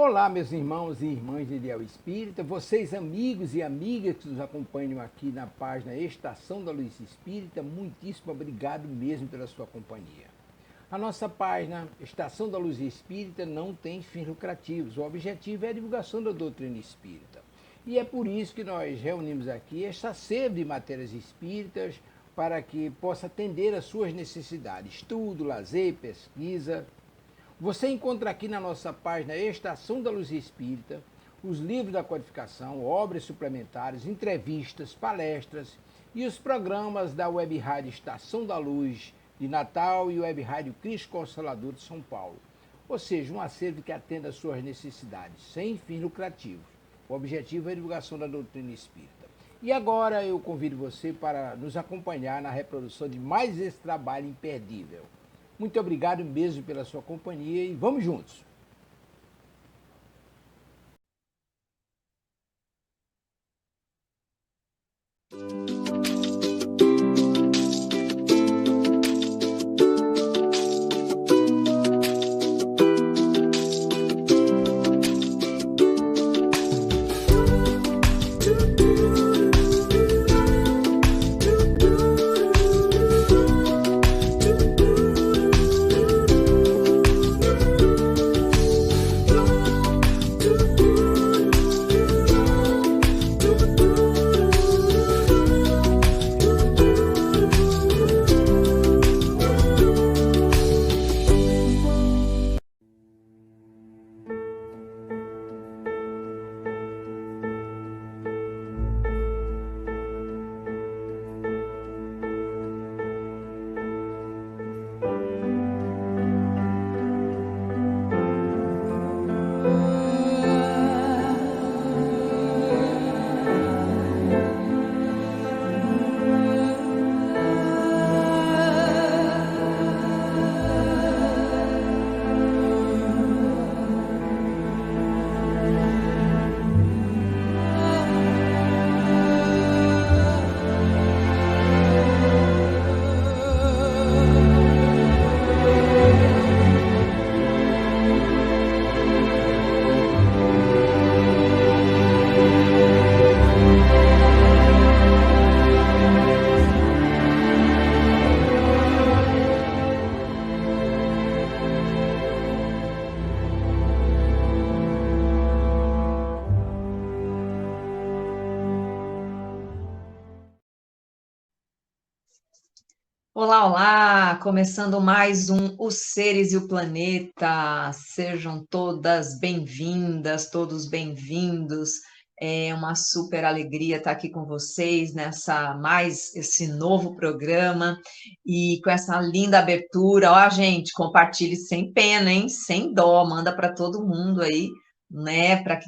Olá, meus irmãos e irmãs de Ideal Espírita, vocês amigos e amigas que nos acompanham aqui na página Estação da Luz Espírita, muitíssimo obrigado mesmo pela sua companhia. A nossa página Estação da Luz Espírita não tem fins lucrativos, o objetivo é a divulgação da doutrina espírita. E é por isso que nós reunimos aqui esta sede de matérias espíritas para que possa atender às suas necessidades, estudo, lazer, pesquisa. Você encontra aqui na nossa página Estação da Luz Espírita os livros da codificação, obras suplementares, entrevistas, palestras e os programas da Web Rádio Estação da Luz de Natal e Web Rádio Cristo Consolador de São Paulo. Ou seja, um acervo que atenda às suas necessidades, sem fins lucrativos. O objetivo é a divulgação da doutrina espírita. E agora eu convido você para nos acompanhar na reprodução de mais esse trabalho imperdível. Muito obrigado mesmo pela sua companhia e vamos juntos! Olá, olá! Começando mais um Os Seres e o Planeta. Sejam todas bem-vindas, todos bem-vindos. É uma super alegria estar aqui com vocês esse novo programa e com essa linda abertura. Ó, gente, compartilhe sem pena, hein? Sem dó, manda para todo mundo aí, né? Para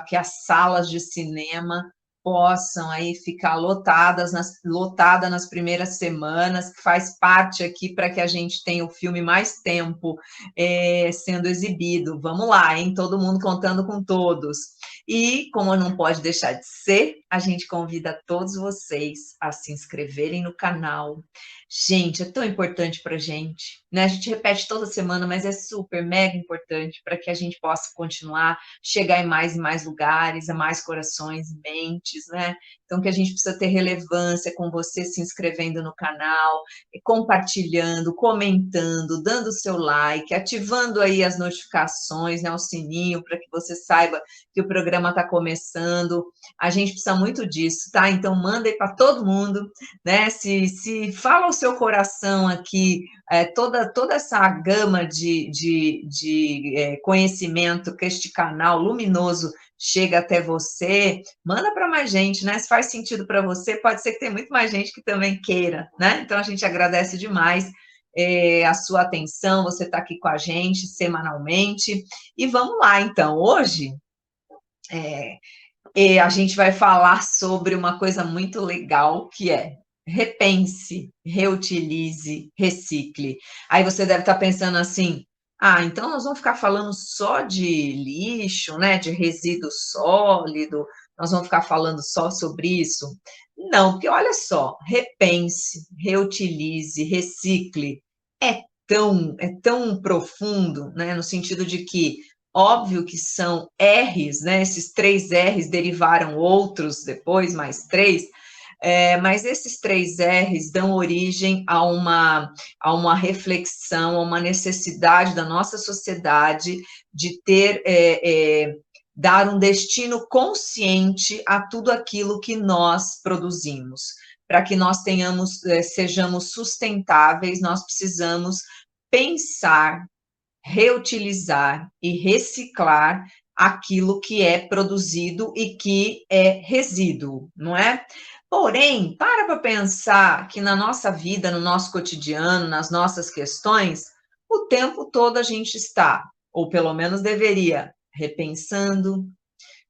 que as salas de cinema possam aí ficar lotadas nas primeiras semanas, que faz parte aqui para que a gente tenha o filme mais tempo sendo exibido. Vamos lá, hein? Todo mundo contando com todos. E, como não pode deixar de ser, a gente convida todos vocês a se inscreverem no canal. Gente, é tão importante para a gente, né? A gente repete toda semana, mas é super, mega importante para que a gente possa continuar, chegar em mais lugares, a mais corações e mentes, né? Então, que a gente precisa ter relevância com você se inscrevendo no canal, compartilhando, comentando, dando o seu like, ativando aí as notificações, né? O sininho, para que você saiba que o programa está começando. A gente precisa muito disso, tá? Então, manda aí para todo mundo, né? Se fala o seu coração aqui, toda essa gama de conhecimento que este canal luminoso chega até você, manda para mais gente, né? Se faz sentido para você, pode ser que tenha muito mais gente que também queira, né? Então, a gente agradece demais a sua atenção, você está aqui com a gente semanalmente. E vamos lá, então. Hoje, a gente vai falar sobre uma coisa muito legal, que é repense, reutilize, recicle. Aí você deve estar pensando assim, então nós vamos ficar falando só de lixo, né, de resíduo sólido, nós vamos ficar falando só sobre isso? Não, porque olha só, repense, reutilize, recicle, é tão profundo, né, no sentido de que óbvio que são R's, né? Esses 3 R's derivaram outros depois, mais 3, mas esses 3 R's dão origem a uma reflexão, a uma necessidade da nossa sociedade de ter, dar um destino consciente a tudo aquilo que nós produzimos. Para que nós tenhamos, sejamos sustentáveis, nós precisamos pensar, reutilizar e reciclar aquilo que é produzido e que é resíduo, não é? Porém, para pensar que na nossa vida, no nosso cotidiano, nas nossas questões, o tempo todo a gente está, ou pelo menos deveria, repensando,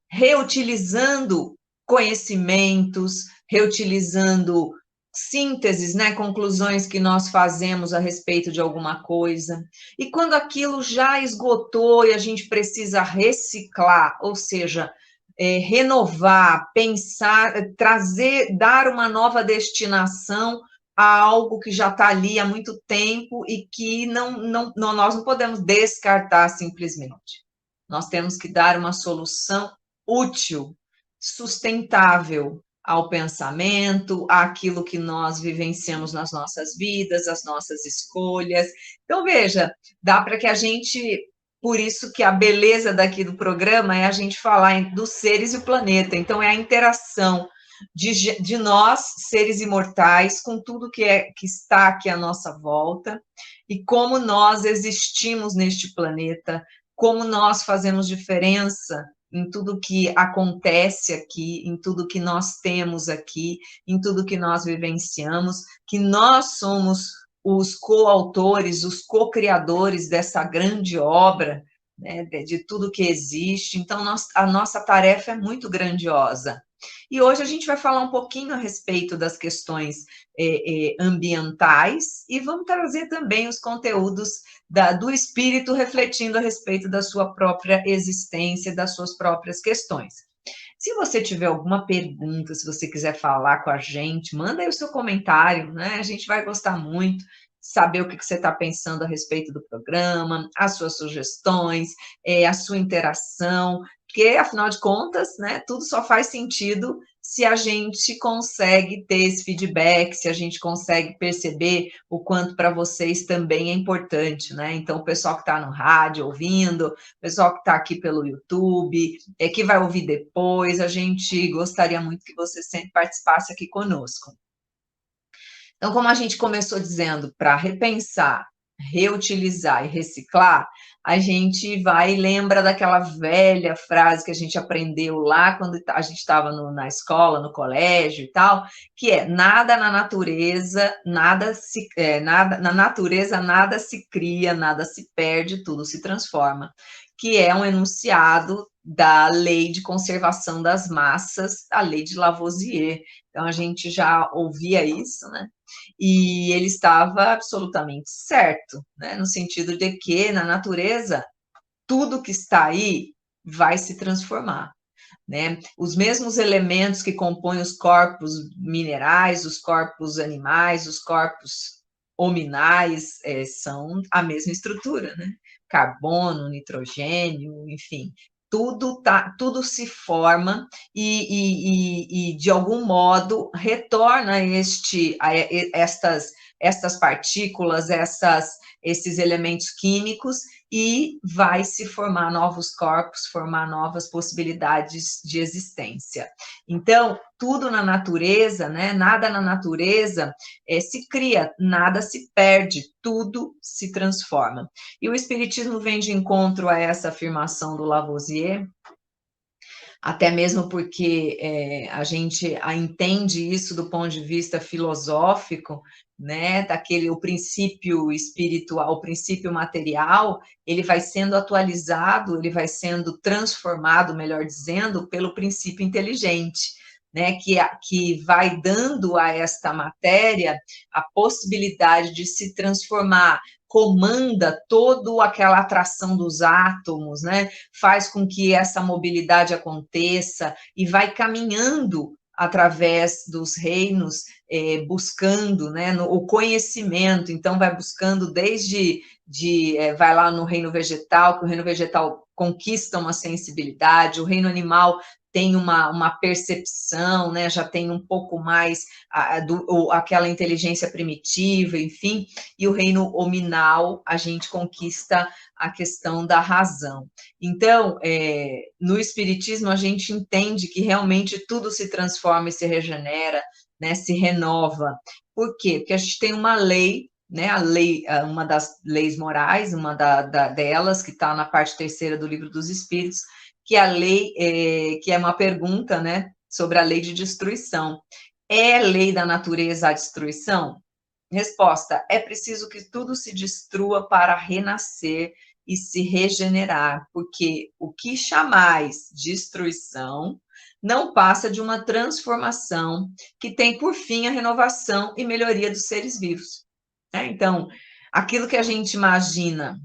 reutilizando conhecimentos, reutilizando sínteses, né, conclusões que nós fazemos a respeito de alguma coisa. E quando aquilo já esgotou e a gente precisa reciclar, ou seja, renovar, pensar, trazer, dar uma nova destinação a algo que já está ali há muito tempo e que nós não podemos descartar simplesmente. Nós temos que dar uma solução útil, sustentável ao pensamento, àquilo que nós vivenciamos nas nossas vidas, as nossas escolhas. Então, veja, dá para que a gente, por isso que a beleza daqui do programa é a gente falar dos seres e o planeta. Então, é a interação de nós, seres imortais, com tudo que está aqui à nossa volta, e como nós existimos neste planeta, como nós fazemos diferença em tudo que acontece aqui, em tudo que nós temos aqui, em tudo que nós vivenciamos, que nós somos os coautores, os co-criadores dessa grande obra, né, de tudo que existe. Então, a nossa tarefa é muito grandiosa. E hoje a gente vai falar um pouquinho a respeito das questões ambientais e vamos trazer também os conteúdos do espírito refletindo a respeito da sua própria existência, das suas próprias questões. Se você tiver alguma pergunta, se você quiser falar com a gente, manda aí o seu comentário, né? A gente vai gostar muito de saber o que você está pensando a respeito do programa, as suas sugestões, a sua interação, porque, afinal de contas, né, tudo só faz sentido se a gente consegue ter esse feedback, se a gente consegue perceber o quanto para vocês também é importante, né? Então, o pessoal que está no rádio ouvindo, o pessoal que está aqui pelo YouTube, que vai ouvir depois, a gente gostaria muito que você sempre participasse aqui conosco. Então, como a gente começou dizendo, para repensar, reutilizar e reciclar, a gente vai e lembra daquela velha frase que a gente aprendeu lá quando a gente estava na escola, no colégio e tal, que é nada na natureza, na natureza nada se cria, nada se perde, tudo se transforma, que é um enunciado da lei de conservação das massas, a lei de Lavoisier. Então, a gente já ouvia isso, né? E ele estava absolutamente certo, né? No sentido de que, na natureza, tudo que está aí vai se transformar, né? Os mesmos elementos que compõem os corpos minerais, os corpos animais, os corpos hominais, são a mesma estrutura, né? Carbono, nitrogênio, enfim, tudo se forma e de algum modo retorna estas partículas, esses elementos químicos e vai se formar novos corpos, formar novas possibilidades de existência. Então, tudo na natureza, né? Nada na natureza se cria, nada se perde, tudo se transforma. E o Espiritismo vem de encontro a essa afirmação do Lavoisier, até mesmo porque a gente entende isso do ponto de vista filosófico, né, o princípio espiritual, o princípio material, ele vai sendo atualizado, ele vai sendo transformado, melhor dizendo, pelo princípio inteligente, né, que vai dando a esta matéria a possibilidade de se transformar, comanda toda aquela atração dos átomos, né? Faz com que essa mobilidade aconteça e vai caminhando através dos reinos, buscando, né, o conhecimento. Então, vai buscando desde vai lá no reino vegetal, que o reino vegetal conquista uma sensibilidade, o reino animal tem uma percepção, né, já tem um pouco mais aquela inteligência primitiva, enfim, e o reino hominal a gente conquista a questão da razão. Então, no Espiritismo a gente entende que realmente tudo se transforma e se regenera, né, se renova. Por quê? Porque a gente tem uma lei, né, uma das leis morais, uma delas, que está na parte terceira do Livro dos Espíritos, que a lei, que é uma pergunta, né, sobre a lei de destruição. É lei da natureza a destruição? Resposta: é preciso que tudo se destrua para renascer e se regenerar, porque o que chamais destruição não passa de uma transformação que tem por fim a renovação e melhoria dos seres vivos. Então, aquilo que a gente imagina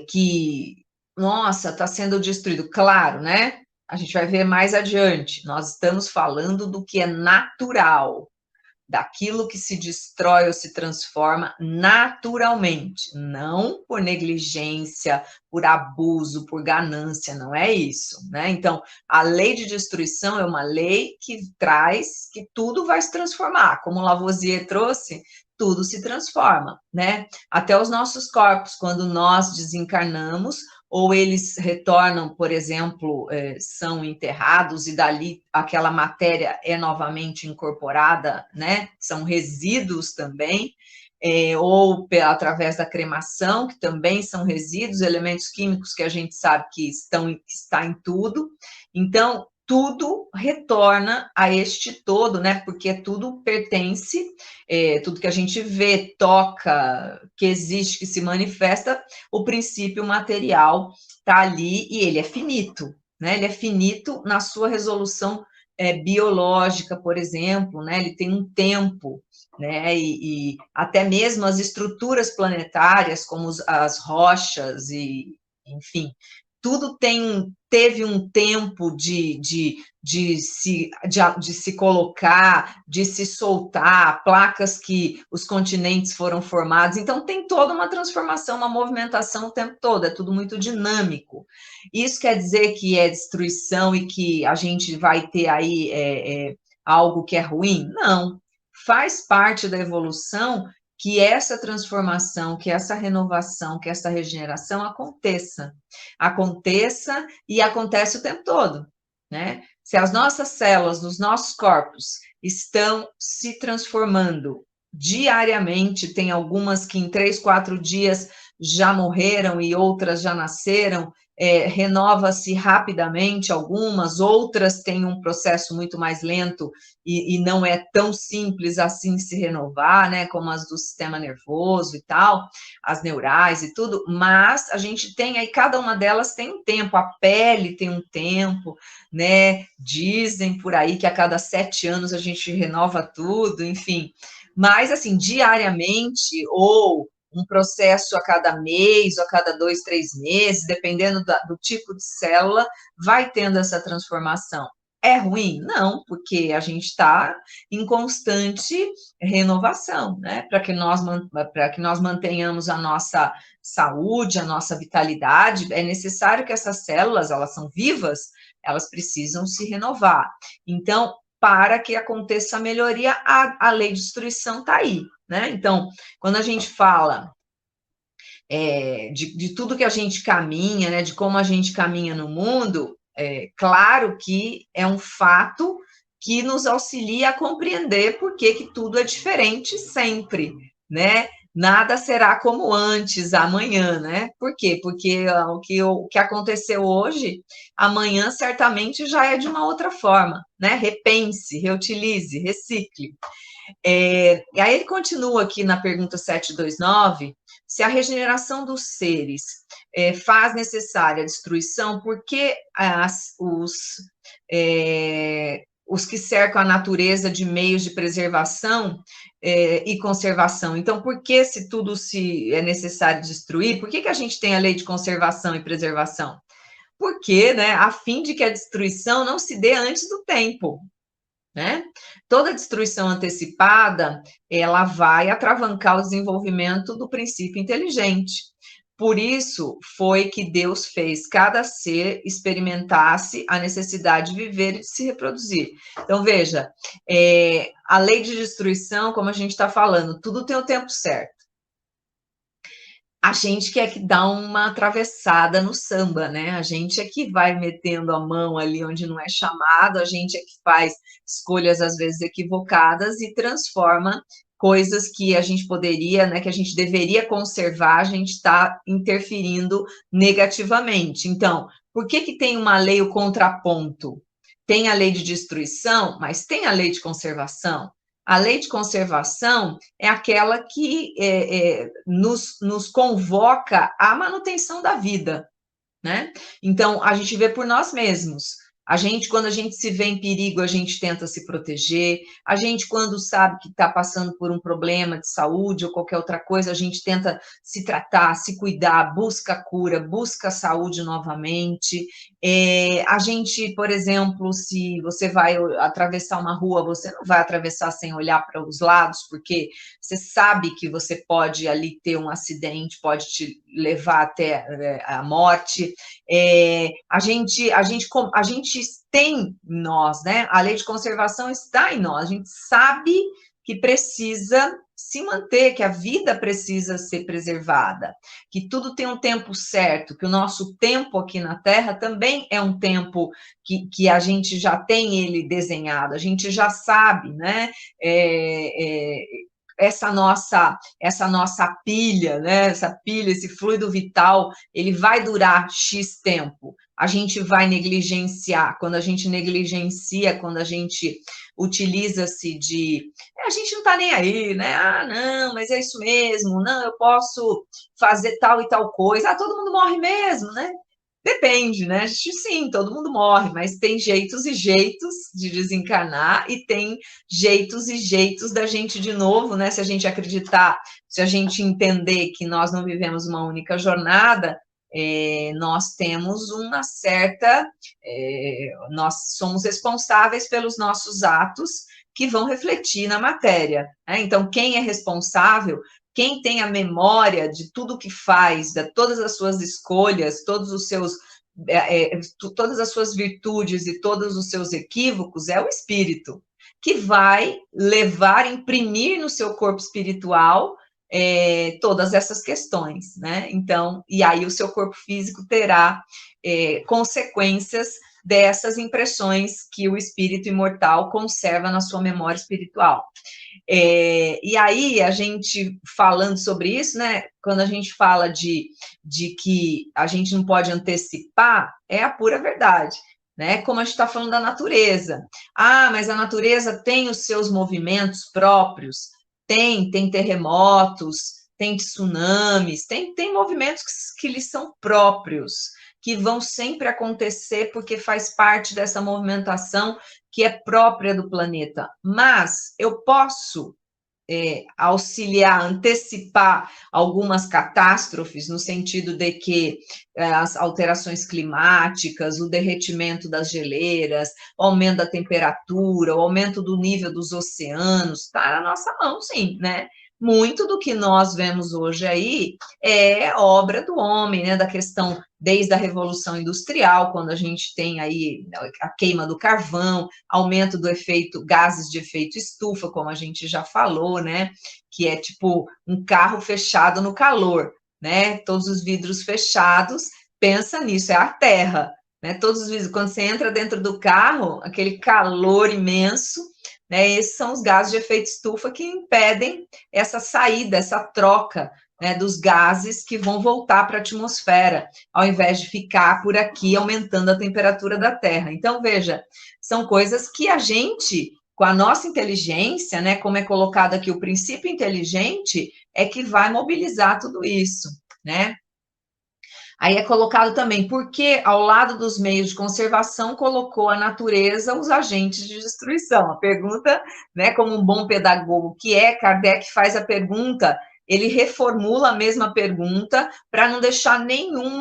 que, nossa, está sendo destruído, claro, né? A gente vai ver mais adiante. Nós estamos falando do que é natural, daquilo que se destrói ou se transforma naturalmente, não por negligência, por abuso, por ganância, não é isso, né? Então, a lei de destruição é uma lei que traz que tudo vai se transformar, como Lavoisier trouxe, tudo se transforma, né? Até os nossos corpos, quando nós desencarnamos, ou eles retornam, por exemplo, são enterrados e dali aquela matéria é novamente incorporada, né? São resíduos também, ou através da cremação, que também são resíduos, elementos químicos que a gente sabe que está em tudo. Então, tudo retorna a este todo, né? Porque tudo pertence, tudo que a gente vê, toca, que existe, que se manifesta, o princípio material está ali e ele é finito, né? Ele é finito na sua resolução biológica, por exemplo, né? Ele tem um tempo, né? E até mesmo as estruturas planetárias, como as rochas e, enfim, tudo teve um tempo de se colocar, de se soltar, placas que os continentes foram formados. Então, tem toda uma transformação, uma movimentação o tempo todo, é tudo muito dinâmico. Isso quer dizer que é destruição e que a gente vai ter aí algo que é ruim? Não. Faz parte da evolução que essa transformação, que essa renovação, que essa regeneração aconteça e acontece o tempo todo, né? Se as nossas células, nos nossos corpos, estão se transformando diariamente, tem algumas que em 3, 4 dias já morreram e outras já nasceram, renova-se rapidamente algumas, outras têm um processo muito mais lento e não é tão simples assim se renovar, né, como as do sistema nervoso e tal, as neurais e tudo, mas a gente tem aí, cada uma delas tem um tempo, a pele tem um tempo, né, dizem por aí que a cada 7 anos a gente renova tudo, enfim, mas assim, diariamente ou um processo a cada mês, ou a cada 2, 3 meses, dependendo do tipo de célula, vai tendo essa transformação. É ruim? Não, porque a gente está em constante renovação, né? Para que nós mantenhamos a nossa saúde, a nossa vitalidade, é necessário que essas células, elas são vivas, elas precisam se renovar. Então, para que aconteça a melhoria, a lei de destruição está aí, né? Então, quando a gente fala de tudo que a gente caminha, né, de como a gente caminha no mundo, claro que é um fato que nos auxilia a compreender por que tudo é diferente sempre, né? Nada será como antes, amanhã, né? Por quê? Porque o que aconteceu hoje, amanhã certamente já é de uma outra forma, né? Repense, reutilize, recicle. E aí ele continua aqui na pergunta 729, se a regeneração dos seres faz necessária a destruição, por que os que cercam a natureza de meios de preservação e conservação? Então, por que se tudo se é necessário destruir, por que a gente tem a lei de conservação e preservação? Porque, né, a fim de que a destruição não se dê antes do tempo. né? Toda destruição antecipada, ela vai atravancar o desenvolvimento do princípio inteligente. Por isso foi que Deus fez cada ser experimentasse a necessidade de viver e de se reproduzir. Então, veja, a lei de destruição, como a gente está falando, tudo tem o tempo certo. A gente que é que dá uma atravessada no samba, né? A gente é que vai metendo a mão ali onde não é chamado, a gente é que faz escolhas às vezes equivocadas e transforma coisas que a gente poderia, né, que a gente deveria conservar, a gente está interferindo negativamente. Então, por que que tem uma lei, o contraponto? Tem a lei de destruição, mas tem a lei de conservação. A lei de conservação é aquela que nos convoca à manutenção da vida, né? Então, a gente vê por nós mesmos. A gente, quando a gente se vê em perigo, a gente tenta se proteger. A gente, quando sabe que está passando por um problema de saúde ou qualquer outra coisa, a gente tenta se tratar, se cuidar, busca cura, busca saúde novamente. A gente, por exemplo, se você vai atravessar uma rua, você não vai atravessar sem olhar para os lados, porque você sabe que você pode ali ter um acidente, pode te levar até a morte. A gente tem em nós, né? A lei de conservação está em nós. A gente sabe que precisa se manter, que a vida precisa ser preservada, que tudo tem um tempo certo, que o nosso tempo aqui na Terra também é um tempo que a gente já tem ele desenhado, a gente já sabe, né? Essa nossa pilha, né? Essa pilha, esse fluido vital, ele vai durar X tempo. A gente vai negligenciar. Quando a gente negligencia, quando a gente utiliza-se de... A gente não está nem aí, né? Ah, não, mas é isso mesmo. Não, eu posso fazer tal e tal coisa. Ah, todo mundo morre mesmo, né? Depende, né? Sim, todo mundo morre, mas tem jeitos e jeitos de desencarnar e tem jeitos e jeitos da gente de novo, né? Se a gente acreditar, se a gente entender que nós não vivemos uma única jornada, nós temos uma certa... nós somos responsáveis pelos nossos atos que vão refletir na matéria, né? Então, quem é responsável... Quem tem a memória de tudo que faz, de todas as suas escolhas, todos os seus, todas as suas virtudes e todos os seus equívocos, é o espírito, que vai levar, imprimir no seu corpo espiritual todas essas questões, né? Então, e aí o seu corpo físico terá consequências dessas impressões que o espírito imortal conserva na sua memória espiritual. E aí, a gente falando sobre isso, né? Quando a gente fala de que a gente não pode antecipar, é a pura verdade, né? Como a gente está falando da natureza. Ah, mas a natureza tem os seus movimentos próprios, tem terremotos, tem tsunamis, tem movimentos que lhes são próprios, que vão sempre acontecer porque faz parte dessa movimentação que é própria do planeta. Mas eu posso auxiliar, antecipar algumas catástrofes, no sentido de que as alterações climáticas, o derretimento das geleiras, o aumento da temperatura, o aumento do nível dos oceanos, está na nossa mão, sim, né? Muito do que nós vemos hoje aí é obra do homem, né? Da questão desde a Revolução Industrial, quando a gente tem aí a queima do carvão, aumento do efeito, gases de efeito estufa, como a gente já falou, né? Que é tipo um carro fechado no calor, né? Todos os vidros fechados, pensa nisso, é a Terra, né? Todos os vidros, quando você entra dentro do carro, aquele calor imenso, né? Esses são os gases de efeito estufa que impedem essa saída, essa troca, né, dos gases que vão voltar para a atmosfera, ao invés de ficar por aqui aumentando a temperatura da Terra. Então, veja, são coisas que a gente, com a nossa inteligência, né, como é colocado aqui o princípio inteligente, é que vai mobilizar tudo isso, né? Aí é colocado também, porque ao lado dos meios de conservação colocou a natureza os agentes de destruição. A pergunta, né, como um bom pedagogo que é, Kardec faz a pergunta, ele reformula a mesma pergunta para não deixar nenhum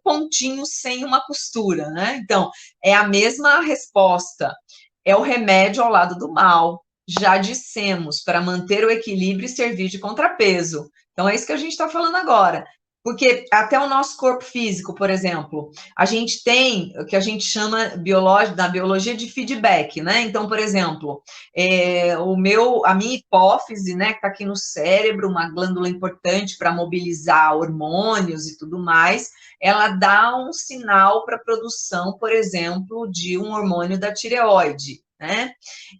pontinho sem uma costura, né? Então, é a mesma resposta. é o remédio ao lado do mal. Já dissemos, para manter o equilíbrio e servir de contrapeso. Então, é isso que a gente está falando agora. Porque até o nosso corpo físico, por exemplo, a gente tem o que a gente chama da biologia de feedback, né? Então, por exemplo, a minha hipófise, né, que está aqui no cérebro, uma glândula importante para mobilizar hormônios e tudo mais, ela dá um sinal para a produção, por exemplo, de um hormônio da tireoide, né?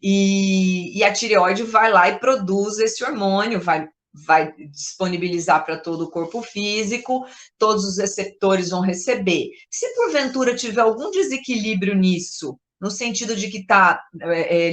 E a tireoide vai lá e produz esse hormônio, vai disponibilizar para todo o corpo físico, todos os receptores vão receber. Se porventura tiver algum desequilíbrio nisso, no sentido de que está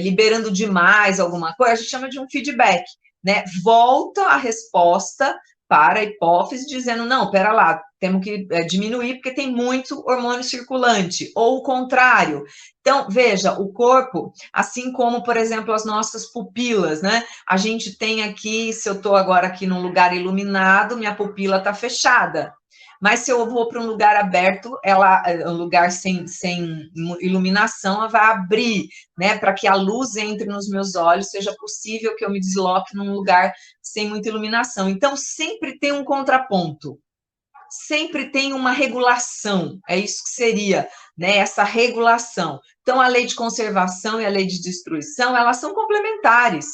liberando demais alguma coisa, a gente chama de um feedback, né? Volta a resposta para a hipófise dizendo, não, pera lá, temos que diminuir porque tem muito hormônio circulante, ou o contrário. Então, veja, o corpo, assim como, por exemplo, as nossas pupilas, né? A gente tem aqui, se eu estou agora aqui num lugar iluminado, minha pupila está fechada. Mas se eu vou para um lugar aberto, um lugar sem iluminação, ela vai abrir, né? Para que a luz entre nos meus olhos, seja possível que eu me desloque num lugar sem muita iluminação. Então, sempre tem um contraponto. Sempre tem uma regulação, é isso que seria, né, essa regulação. Então, a lei de conservação e a lei de destruição, elas são complementares,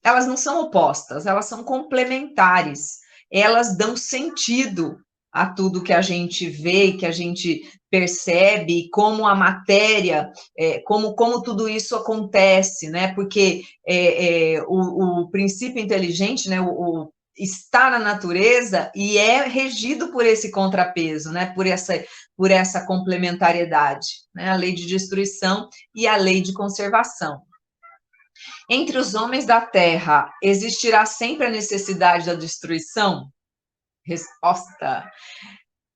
elas não são opostas, elas são complementares, elas dão sentido a tudo que a gente vê, que a gente percebe, como a matéria, como tudo isso acontece, né, porque o princípio inteligente, né, está na natureza e é regido por esse contrapeso, né? Por essa complementariedade, né? A lei de destruição e a lei de conservação. Entre os homens da Terra, existirá sempre a necessidade da destruição? Resposta.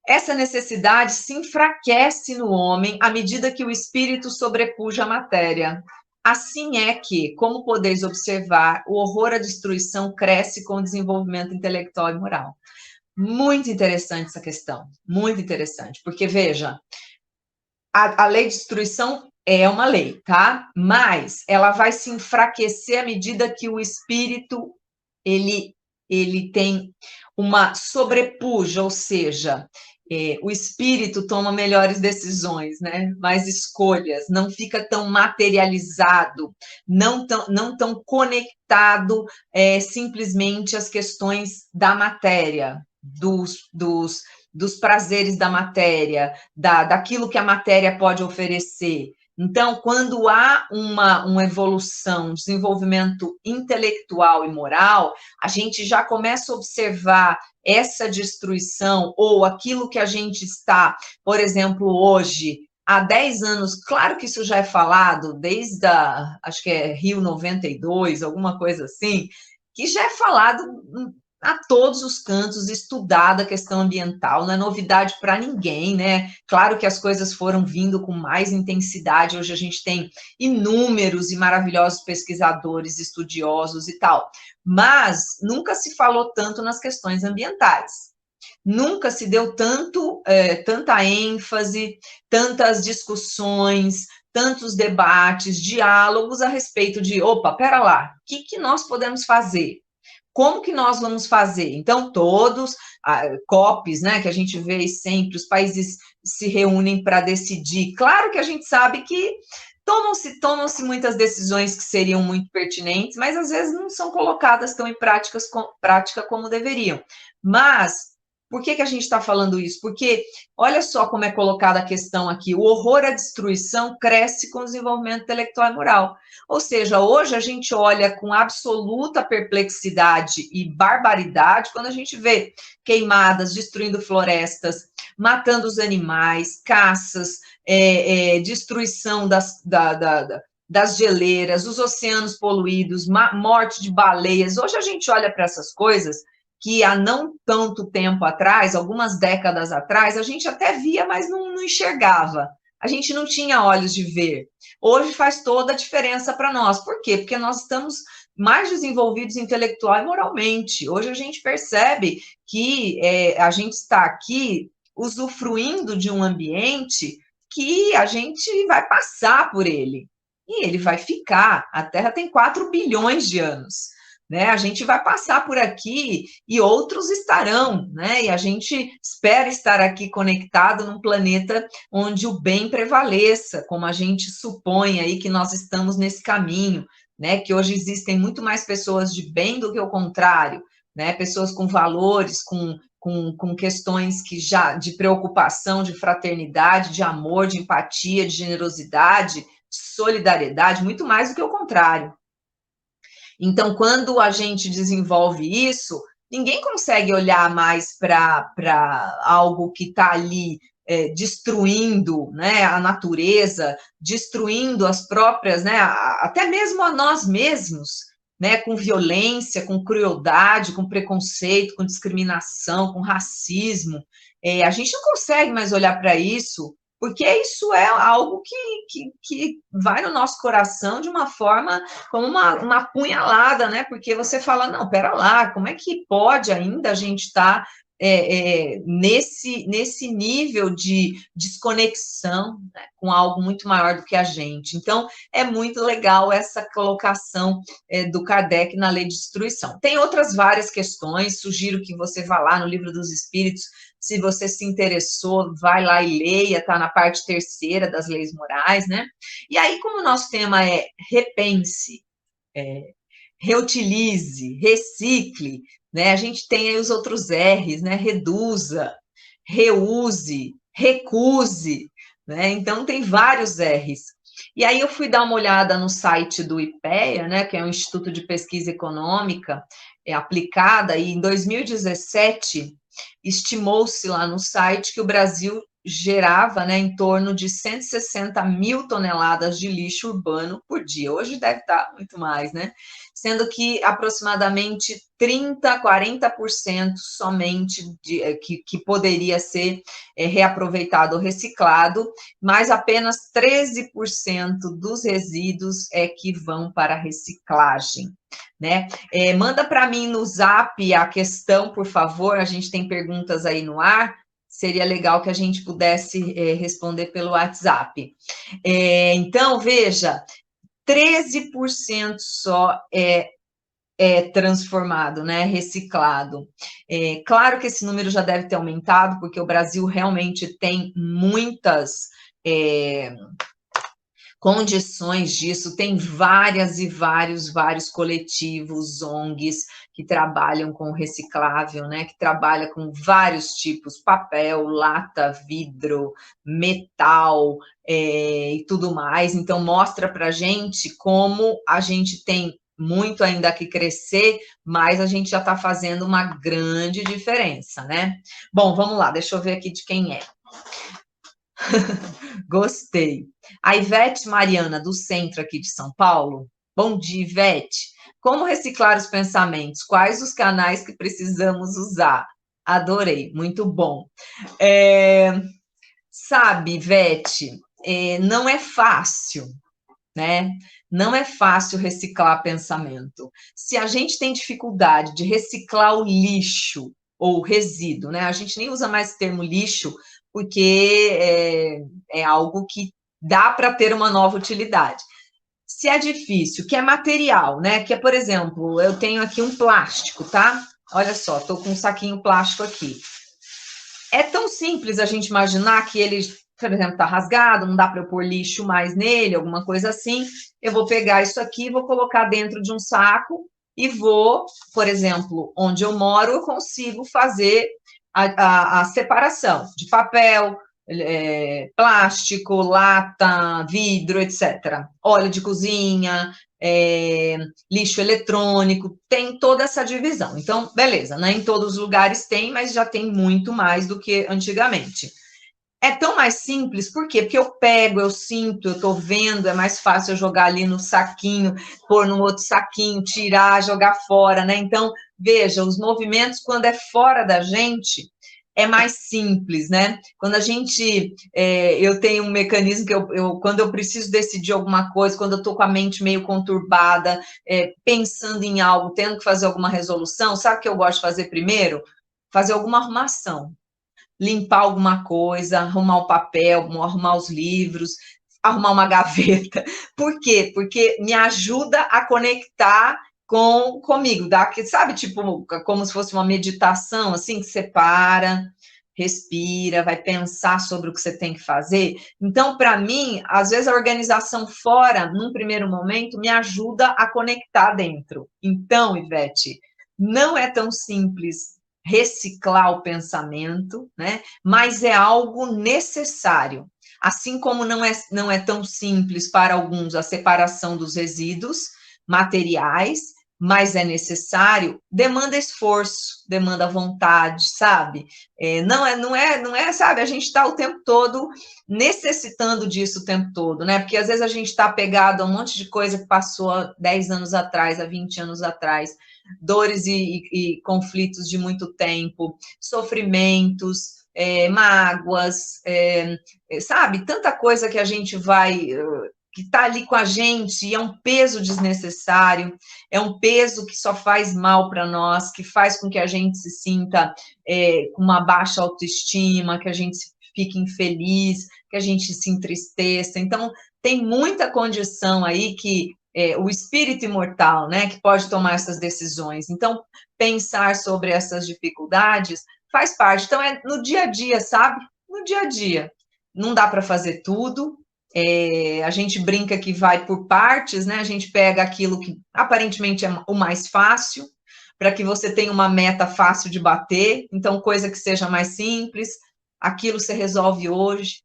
Essa necessidade se enfraquece no homem à medida que o espírito sobrepuja a matéria. Assim é que, como podeis observar, o horror à destruição cresce com o desenvolvimento intelectual e moral. Muito interessante essa questão, muito interessante, porque, veja, a lei de destruição é uma lei, tá? Mas ela vai se enfraquecer à medida que o espírito, ele tem uma sobrepuja, ou seja, o espírito toma melhores decisões, né? Mais escolhas, não fica tão materializado, não tão conectado simplesmente às questões da matéria, dos prazeres da matéria, daquilo que a matéria pode oferecer. Então, quando há uma evolução, um desenvolvimento intelectual e moral, a gente já começa a observar essa destruição ou aquilo que a gente está, por exemplo, hoje, há 10 anos, claro que isso já é falado, desde acho que é Rio 92, alguma coisa assim, que já é falado a todos os cantos, estudada a questão ambiental, não é novidade para ninguém, né? Claro que as coisas foram vindo com mais intensidade, hoje a gente tem inúmeros e maravilhosos pesquisadores, estudiosos e tal, mas nunca se falou tanto nas questões ambientais. Nunca se deu tanta ênfase, tantas discussões, tantos debates, diálogos a respeito de, opa, pera lá, o que nós podemos fazer? Como que nós vamos fazer? Então, todos, COPs, né, que a gente vê sempre, os países se reúnem para decidir. Claro que a gente sabe que tomam-se muitas decisões que seriam muito pertinentes, mas às vezes não são colocadas tão em prática como deveriam. Mas por que a gente está falando isso? Porque olha só como é colocada a questão aqui, o horror à destruição cresce com o desenvolvimento intelectual e moral. Ou seja, hoje a gente olha com absoluta perplexidade e barbaridade quando a gente vê queimadas, destruindo florestas, matando os animais, caças, destruição das geleiras, os oceanos poluídos, morte de baleias. Hoje a gente olha para essas coisas que há não tanto tempo atrás, algumas décadas atrás, a gente até via, mas não enxergava. A gente não tinha olhos de ver. Hoje faz toda a diferença para nós. Por quê? Porque nós estamos mais desenvolvidos intelectual e moralmente. Hoje a gente percebe que a gente está aqui usufruindo de um ambiente que a gente vai passar por ele. e ele vai ficar. A Terra tem 4 bilhões de anos, né? A gente vai passar por aqui e outros estarão, né? E a gente espera estar aqui conectado num planeta onde o bem prevaleça, como a gente supõe aí que nós estamos nesse caminho, né? Que hoje existem muito mais pessoas de bem do que o contrário, né? Pessoas com valores, com questões que já de preocupação, de fraternidade, de amor, de empatia, de generosidade, de solidariedade, muito mais do que o contrário. Então, quando a gente desenvolve isso, ninguém consegue olhar mais para algo que está ali destruindo, né, a natureza, destruindo as próprias, né, até mesmo a nós mesmos, né, com violência, com crueldade, com preconceito, com discriminação, com racismo. A gente não consegue mais olhar para isso, porque isso é algo que vai no nosso coração de uma forma como uma punhalada, né? Porque você fala, não, pera lá, como é que pode ainda a gente estar nesse nível de desconexão, né, com algo muito maior do que a gente? Então, é muito legal essa colocação do Kardec na lei de destruição. Tem outras várias questões, sugiro que você vá lá no Livro dos Espíritos, se você se interessou, vai lá e leia, está na parte terceira das leis morais, né? E aí, como o nosso tema é repense, reutilize, recicle, né? A gente tem aí os outros R's, né? Reduza, reuse, recuse, né? Então, tem vários R's. E aí eu fui dar uma olhada no site do IPEA, né, que é um Instituto de Pesquisa Econômica aplicada, e em 2017 estimou-se lá no site que o Brasil gerava, né, em torno de 160 mil toneladas de lixo urbano por dia. Hoje deve estar muito mais, né? Sendo que aproximadamente 30%, 40% somente que poderia ser reaproveitado ou reciclado, mas apenas 13% dos resíduos é que vão para a reciclagem, né? Manda para mim no Zap a questão, por favor, a gente tem perguntas aí no ar, seria legal que a gente pudesse responder pelo WhatsApp. Então, veja, 13% só é transformado, né, reciclado. Claro que esse número já deve ter aumentado, porque o Brasil realmente tem muitas condições disso, tem várias e vários coletivos, ONGs, que trabalham com reciclável, né, que trabalham com vários tipos, papel, lata, vidro, metal, e tudo mais. Então, mostra para a gente como a gente tem muito ainda que crescer, mas a gente já está fazendo uma grande diferença, né? Bom, vamos lá, deixa eu ver aqui de quem é. Gostei. A Ivete Mariana, do centro aqui de São Paulo. Bom dia, Ivete. Como reciclar os pensamentos? Quais os canais que precisamos usar? Adorei, muito bom. Sabe, Ivete, não é fácil, né? Não é fácil reciclar pensamento. Se a gente tem dificuldade de reciclar o lixo ou o resíduo, né? A gente nem usa mais o termo lixo, porque é algo que dá para ter uma nova utilidade. Se é difícil, que é material, né? Que é, por exemplo, eu tenho aqui um plástico, tá? Olha só, estou com um saquinho plástico aqui. É tão simples a gente imaginar que ele, por exemplo, está rasgado, não dá para eu pôr lixo mais nele, alguma coisa assim. Eu vou pegar isso aqui, vou colocar dentro de um saco e vou, por exemplo, onde eu moro, eu consigo fazer a separação de papel, plástico, lata, vidro, etc. Óleo de cozinha, lixo eletrônico, tem toda essa divisão. Então, beleza, né? Em todos os lugares tem, mas já tem muito mais do que antigamente. É tão mais simples, por quê? Porque eu pego, eu sinto, eu tô vendo, é mais fácil eu jogar ali no saquinho, pôr no outro saquinho, tirar, jogar fora, né? Então, veja, os movimentos, quando é fora da gente, é mais simples, né? Quando a gente, eu tenho um mecanismo que quando eu preciso decidir alguma coisa, quando eu estou com a mente meio conturbada, pensando em algo, tendo que fazer alguma resolução, sabe o que eu gosto de fazer primeiro? Fazer alguma arrumação, limpar alguma coisa, arrumar o papel, arrumar os livros, arrumar uma gaveta. Por quê? Porque me ajuda a conectar comigo, dá, sabe, tipo, como se fosse uma meditação, assim, que você para, respira, vai pensar sobre o que você tem que fazer. Então, para mim, às vezes a organização fora, num primeiro momento, me ajuda a conectar dentro. Então, Ivete, não é tão simples reciclar o pensamento, né? Mas é algo necessário. Assim como não é tão simples para alguns a separação dos resíduos materiais, mas é necessário, demanda esforço, demanda vontade, sabe? Não é, sabe? A gente está o tempo todo necessitando disso o tempo todo, né? Porque às vezes a gente está apegado a um monte de coisa que passou há 10 anos atrás, há 20 anos atrás, dores e conflitos de muito tempo, sofrimentos, mágoas, sabe? Tanta coisa que a gente vai, que está ali com a gente, e é um peso desnecessário, é um peso que só faz mal para nós, que faz com que a gente se sinta com uma baixa autoestima, que a gente fique infeliz, que a gente se entristeça. Então, tem muita condição aí que o espírito imortal, né, que pode tomar essas decisões. Então, pensar sobre essas dificuldades faz parte. Então, é no dia a dia, sabe? No dia a dia. Não dá para fazer tudo. A gente brinca que vai por partes, né? A gente pega aquilo que aparentemente é o mais fácil, para que você tenha uma meta fácil de bater. Então, coisa que seja mais simples, aquilo você resolve hoje.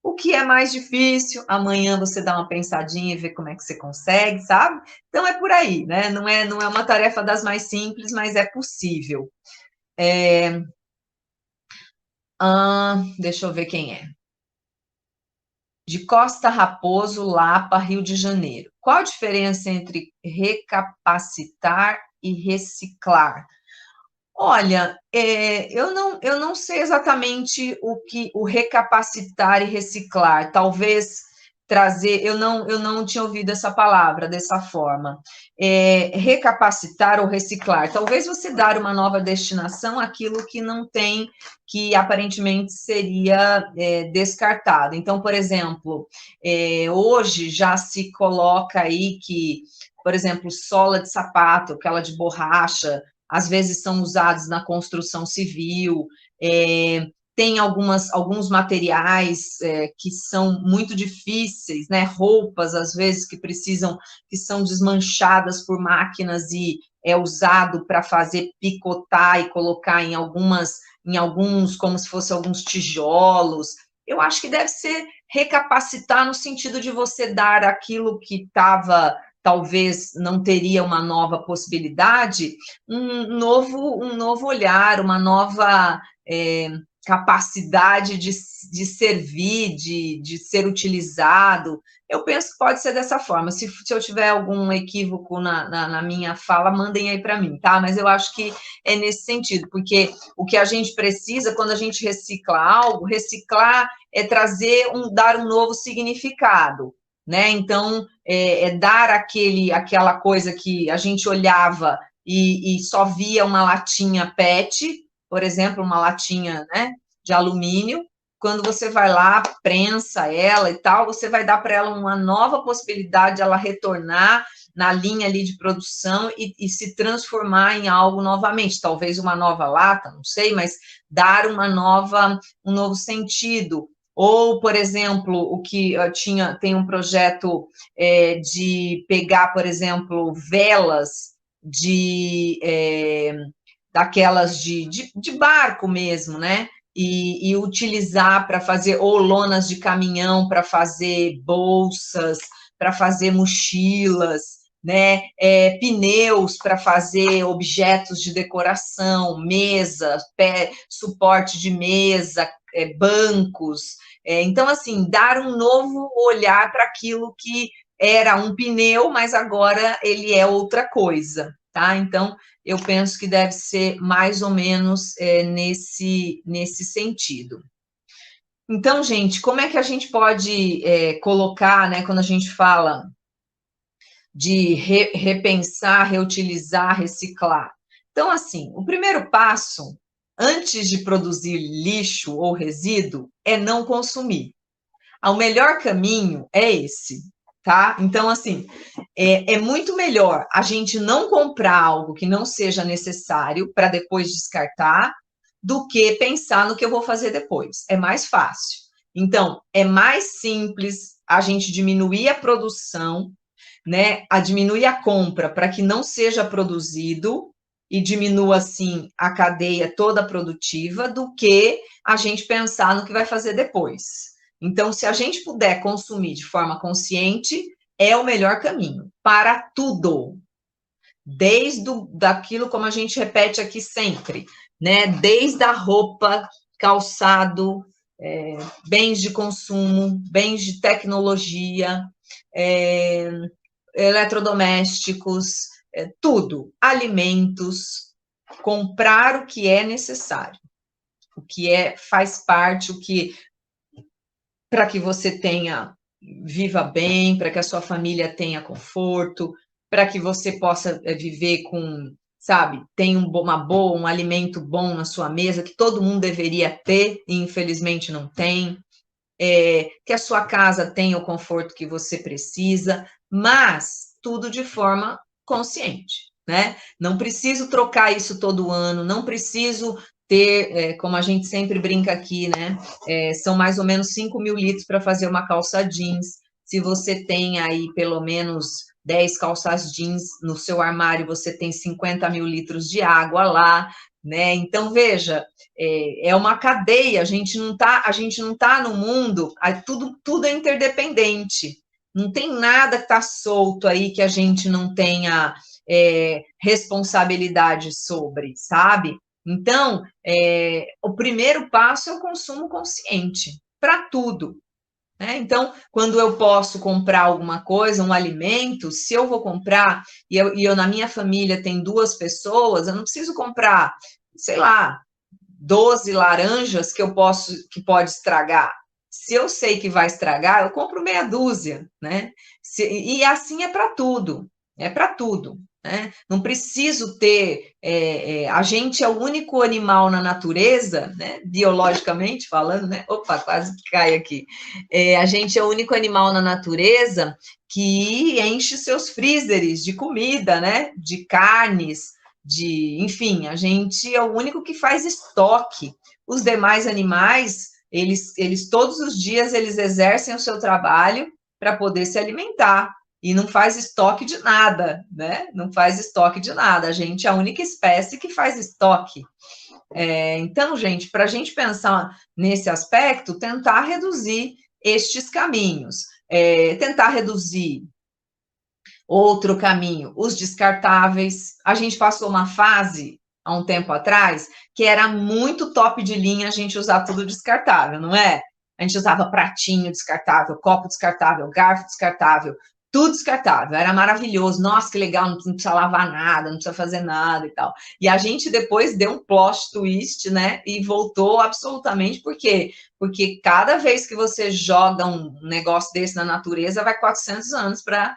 O que é mais difícil, amanhã você dá uma pensadinha e vê como é que você consegue, sabe? Então é por aí, né? Não é uma tarefa das mais simples, mas é possível. Deixa eu ver quem é. De Costa Raposo, Lapa, Rio de Janeiro. Qual a diferença entre recapacitar e reciclar? Olha, eu não sei exatamente o recapacitar e reciclar. Talvez trazer, eu não tinha ouvido essa palavra dessa forma. Recapacitar ou reciclar. Talvez você dar uma nova destinação àquilo que não tem, que aparentemente seria descartado. Então, por exemplo, hoje já se coloca aí que, por exemplo, sola de sapato, aquela de borracha, às vezes são usados na construção civil, tem alguns materiais que são muito difíceis, né? Roupas, às vezes, que são desmanchadas por máquinas e é usado para fazer picotar e colocar em alguns, como se fossem alguns tijolos. Eu acho que deve ser recapacitar no sentido de você dar aquilo que estava, talvez não teria uma nova possibilidade, um novo olhar, uma nova capacidade de servir, de ser utilizado. Eu penso que pode ser dessa forma. Se eu tiver algum equívoco na minha fala, mandem aí para mim, tá? Mas eu acho que é nesse sentido, porque o que a gente precisa, quando a gente recicla algo, reciclar é dar um novo significado, né? Então, dar aquela coisa que a gente olhava e só via uma latinha PET, por exemplo, uma latinha, né, de alumínio. Quando você vai lá, prensa ela e tal, você vai dar para ela uma nova possibilidade de ela retornar na linha ali de produção e se transformar em algo novamente, talvez uma nova lata, não sei, mas dar um novo sentido. Ou, por exemplo, o que tem um projeto de pegar, por exemplo, velas daquelas de barco mesmo, né? E utilizar para fazer, ou lonas de caminhão para fazer bolsas, para fazer mochilas, né? Pneus para fazer objetos de decoração, mesa, suporte de mesa, bancos. Então, assim, dar um novo olhar para aquilo que era um pneu, mas agora ele é outra coisa, tá? Então, eu penso que deve ser mais ou menos nesse sentido. Então, gente, como é que a gente pode colocar, né, quando a gente fala de repensar, reutilizar, reciclar? Então, assim, o primeiro passo, antes de produzir lixo ou resíduo, é não consumir. O melhor caminho é esse, tá? Então, assim, é muito melhor a gente não comprar algo que não seja necessário para depois descartar, do que pensar no que eu vou fazer depois. É mais fácil. Então, é mais simples a gente diminuir a produção, né? A diminuir a compra para que não seja produzido e diminua, assim, a cadeia toda produtiva, do que a gente pensar no que vai fazer depois. Então, se a gente puder consumir de forma consciente, é o melhor caminho para tudo. Desde daquilo, como a gente repete aqui sempre, né? Desde a roupa, calçado, bens de consumo, bens de tecnologia, eletrodomésticos, tudo, alimentos, comprar o que é necessário, o que faz parte, o que para que você viva bem, para que a sua família tenha conforto, para que você possa viver com, sabe, tenha um alimento bom na sua mesa, que todo mundo deveria ter e infelizmente não tem, que a sua casa tenha o conforto que você precisa, mas tudo de forma consciente, né? Não preciso trocar isso todo ano, não preciso ter, como a gente sempre brinca aqui, né? São mais ou menos 5.000 litros para fazer uma calça jeans. Se você tem aí pelo menos 10 calças jeans no seu armário, você tem 50.000 litros de água lá, né? Então, veja, é uma cadeia, a gente não tá no mundo, tudo é interdependente, não tem nada que está solto aí que a gente não tenha responsabilidade sobre, sabe? Então, o primeiro passo é o consumo consciente, para tudo. Né? Então, quando eu posso comprar alguma coisa, um alimento, se eu vou comprar, e eu na minha família tem 2 pessoas, eu não preciso comprar, sei lá, 12 laranjas que pode estragar. Se eu sei que vai estragar, eu compro meia dúzia, né? E assim é para tudo, né? Não preciso ter. A gente é o único animal na natureza, né? Biologicamente falando, né? Opa, quase que cai aqui. A gente é o único animal na natureza que enche seus freezers de comida, né? De carnes, enfim, a gente é o único que faz estoque. Os demais animais, eles todos os dias eles exercem o seu trabalho para poder se alimentar e não faz estoque de nada, né? Não faz estoque de nada. A gente é a única espécie que faz estoque. Então, gente, para a gente pensar nesse aspecto, tentar reduzir estes caminhos, tentar reduzir. Outro caminho, os descartáveis. A gente passou uma fase, há um tempo atrás, que era muito top de linha a gente usar tudo descartável, não é? A gente usava pratinho descartável, copo descartável, garfo descartável, tudo descartável, era maravilhoso. Nossa, que legal, não precisa lavar nada, não precisa fazer nada e tal. E a gente depois deu um plot twist, né? E voltou absolutamente, por quê? Porque cada vez que você joga um negócio desse na natureza, vai 400 anos para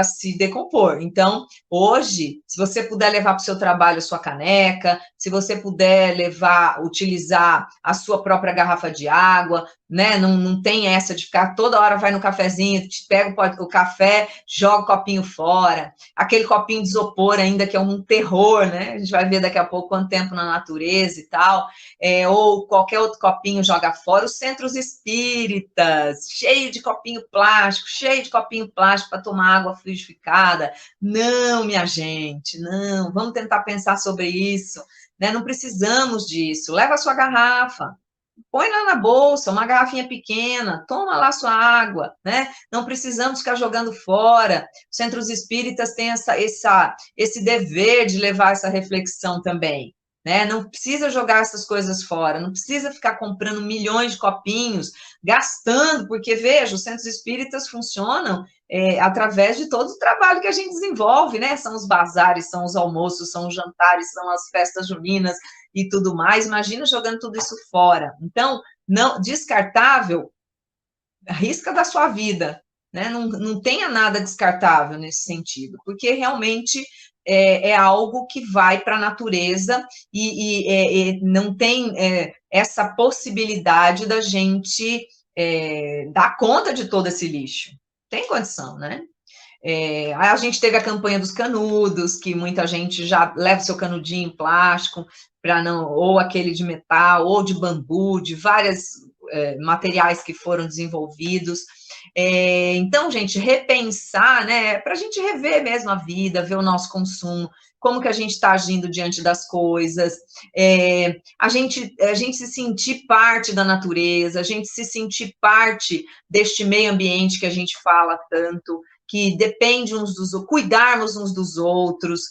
se decompor. Então, hoje, se você puder levar para o seu trabalho a sua caneca, se você puder utilizar a sua própria garrafa de água, né? Não tem essa de ficar toda hora vai no cafezinho, te pega o café, joga o copinho fora, aquele copinho de isopor ainda que é um terror, né? A gente vai ver daqui a pouco quanto tempo na natureza e tal, ou qualquer outro copinho joga fora. Os centros espíritas, cheio de copinho plástico para tomar água fluidificada. Não, minha gente, não, vamos tentar pensar sobre isso, né? Não precisamos disso. Leva a sua garrafa, põe lá na bolsa, uma garrafinha pequena, toma lá sua água, né? Não precisamos ficar jogando fora. Os centros espíritas têm esse dever de levar essa reflexão também, né? Não precisa jogar essas coisas fora, não precisa ficar comprando milhões de copinhos, gastando, porque, veja, os centros espíritas funcionam através de todo o trabalho que a gente desenvolve, né? São os bazares, são os almoços, são os jantares, são as festas juninas e tudo mais. Imagina jogando tudo isso fora. Então, não descartável, risca da sua vida, né? Não tenha nada descartável nesse sentido, porque realmente é algo que vai para a natureza e não tem essa possibilidade da gente dar conta de todo esse lixo. Tem condição, né? Aí a gente teve a campanha dos canudos, que muita gente já leva o seu canudinho em plástico, para não, ou aquele de metal, ou de bambu, de vários materiais que foram desenvolvidos. Então, gente, repensar, né, para a gente rever mesmo a vida, ver o nosso consumo, como que a gente está agindo diante das coisas, a gente se sentir parte da natureza, a gente se sentir parte deste meio ambiente que a gente fala tanto, que depende uns dos outros, cuidarmos uns dos outros,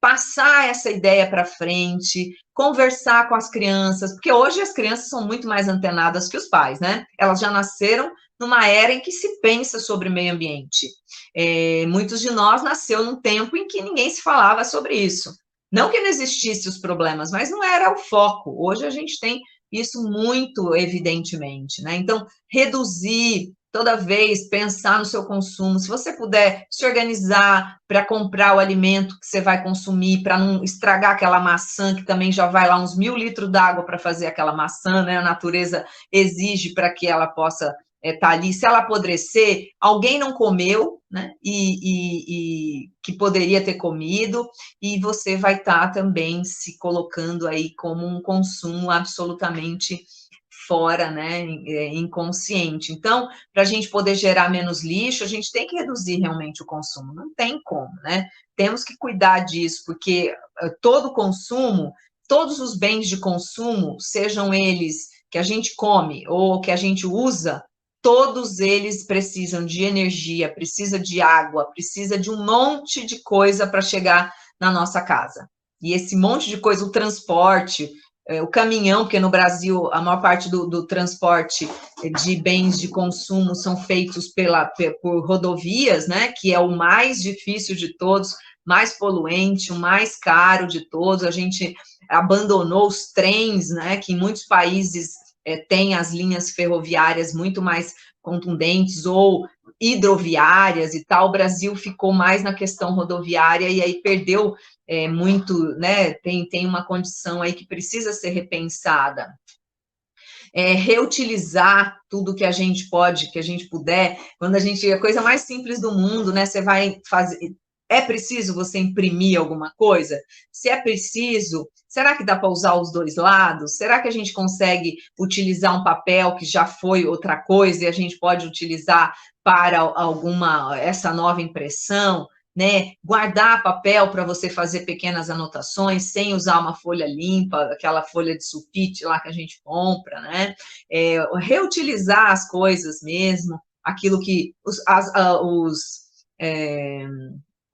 passar essa ideia para frente, conversar com as crianças, porque hoje as crianças são muito mais antenadas que os pais, né? Elas já nasceram numa era em que se pensa sobre meio ambiente. Muitos de nós nasceu num tempo em que ninguém se falava sobre isso. Não que não existissem os problemas, mas não era o foco. Hoje a gente tem isso muito evidentemente, né? Então, reduzir toda vez, pensar no seu consumo. Se você puder se organizar para comprar o alimento que você vai consumir, para não estragar aquela maçã, que também já vai lá uns 1000 litros d'água para fazer aquela maçã, né? A natureza exige para que ela possa tá ali, se ela apodrecer, alguém não comeu, né, e que poderia ter comido, e você vai estar também se colocando aí como um consumo absolutamente fora, né, inconsciente. Então, para a gente poder gerar menos lixo, a gente tem que reduzir realmente o consumo, não tem como, né, temos que cuidar disso, porque todo consumo, todos os bens de consumo, sejam eles que a gente come ou que a gente usa, todos eles precisam de energia, precisa de água, precisa de um monte de coisa para chegar na nossa casa. E esse monte de coisa, o transporte, o caminhão, porque no Brasil a maior parte do transporte de bens de consumo são feitos por rodovias, né, que é o mais difícil de todos, mais poluente, o mais caro de todos. A gente abandonou os trens, né, que em muitos países tem as linhas ferroviárias muito mais contundentes ou hidroviárias e tal. O Brasil ficou mais na questão rodoviária e aí perdeu muito, né? Tem uma condição aí que precisa ser repensada. Reutilizar tudo que a gente pode, que a gente puder, quando a gente, a coisa mais simples do mundo, né? Você vai fazer. É preciso você imprimir alguma coisa? Se é preciso, será que dá para usar os dois lados? Será que a gente consegue utilizar um papel que já foi outra coisa e a gente pode utilizar para essa nova impressão? Né? Guardar papel para você fazer pequenas anotações sem usar uma folha limpa, aquela folha de sulfite lá que a gente compra, né? Reutilizar as coisas mesmo, aquilo que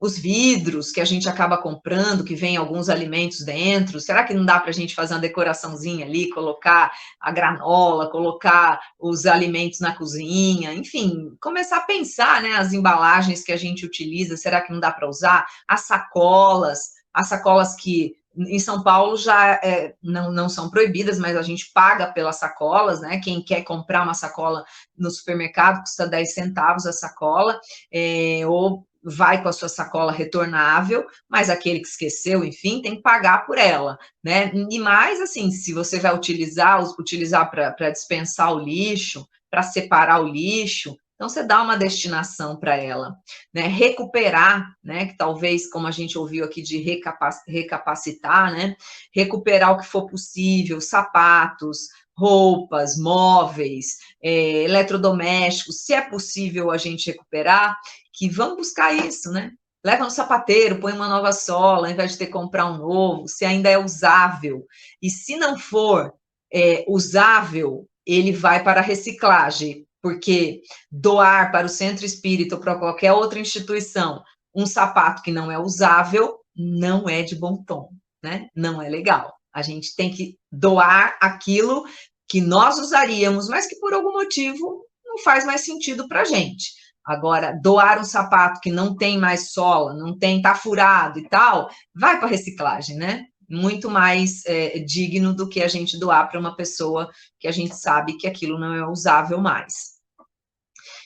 os vidros que a gente acaba comprando, que vem alguns alimentos dentro, será que não dá para a gente fazer uma decoraçãozinha ali, colocar a granola, colocar os alimentos na cozinha, enfim, começar a pensar, né, as embalagens que a gente utiliza, será que não dá para usar? As sacolas que em São Paulo já não são proibidas, mas a gente paga pelas sacolas, né? Quem quer comprar uma sacola no supermercado custa 10 centavos a sacola, ou vai com a sua sacola retornável, mas aquele que esqueceu, enfim, tem que pagar por ela, né? E mais, assim, se você vai utilizar para dispensar o lixo, para separar o lixo, então você dá uma destinação para ela, né? Recuperar, né? Que talvez, como a gente ouviu aqui de recapacitar, né? Recuperar o que for possível, sapatos, roupas, móveis, eletrodomésticos, se é possível a gente recuperar, que vamos buscar isso, né? Leva no sapateiro, põe uma nova sola, ao invés de ter que comprar um novo, se ainda é usável. E se não for usável, ele vai para a reciclagem, porque doar para o centro espírita ou para qualquer outra instituição um sapato que não é usável não é de bom tom, né? Não é legal. A gente tem que doar aquilo que nós usaríamos, mas que por algum motivo não faz mais sentido para a gente. Agora, doar um sapato que não tem mais sola, tá furado e tal, vai para reciclagem, né? Muito mais digno do que a gente doar para uma pessoa que a gente sabe que aquilo não é usável mais.